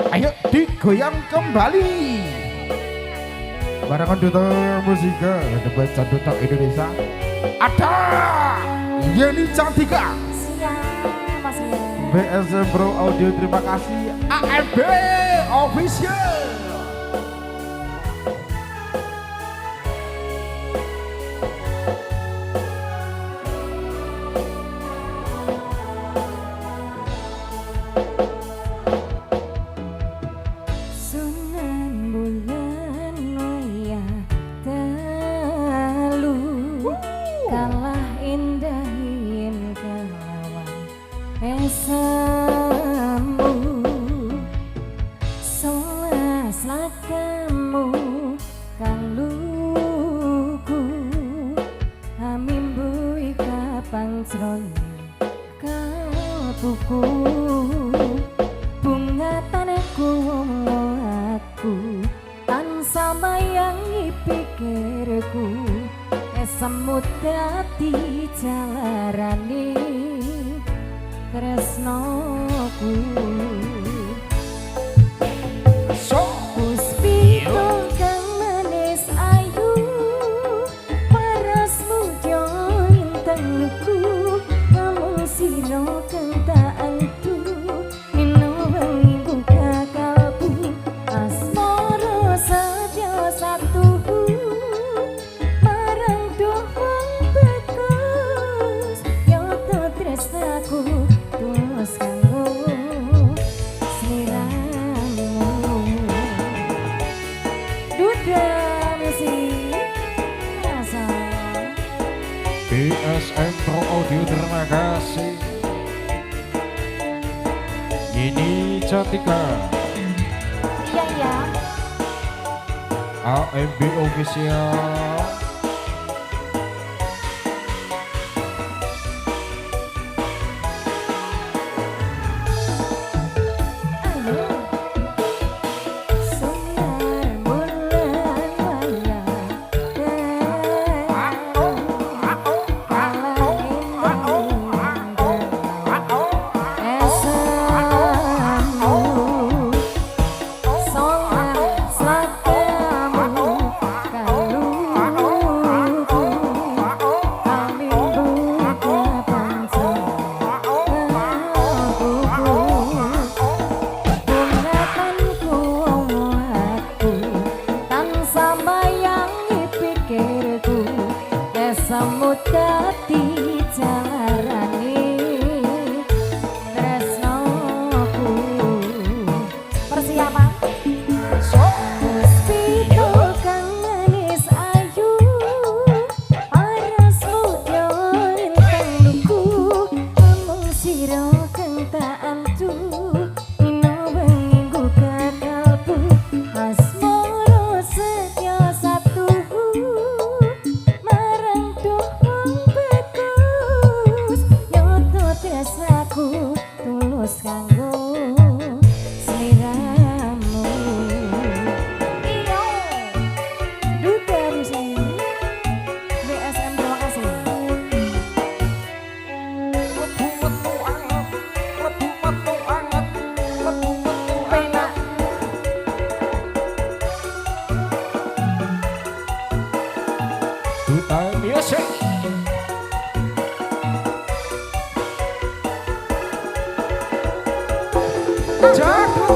Ayo digoyang kembali. Barengan Duta Musika Debat Duta Indonesia. Ada Yeni Cantika. Siap, Mas Yeni. BSM Pro Audio, terima kasih. AMB Official. Sunan bulan maya telu kalah indah yen kelawan esamu selas lakamu kaluku amimbu kapang sron kapuku bunga tanahku aku tansah mayangi pikirku semut dadi jalarani tresnoku puspito kang manis ayu parasmu jo intengku ngomong sira kang tak antu ino wengi buka kalbu asmara saja satu marang doang bekas yo tresnaku tulus kanggo sliramu Duda Musik rasa BSM Pro Audio, terima kasih. Yeni Cantika. iya ya AMB Official. ayo sunar bulan maya samut dadi jarane tresnoku persiapan puspito kang manis ayu parasmu yo enteng luku amung sira kang tak antu ino wengi buka kalbu asmara setya satu aku tulus kanggo sliramu iyo Duda Musik BSM, terima kasih. Penak Duta Music. Jago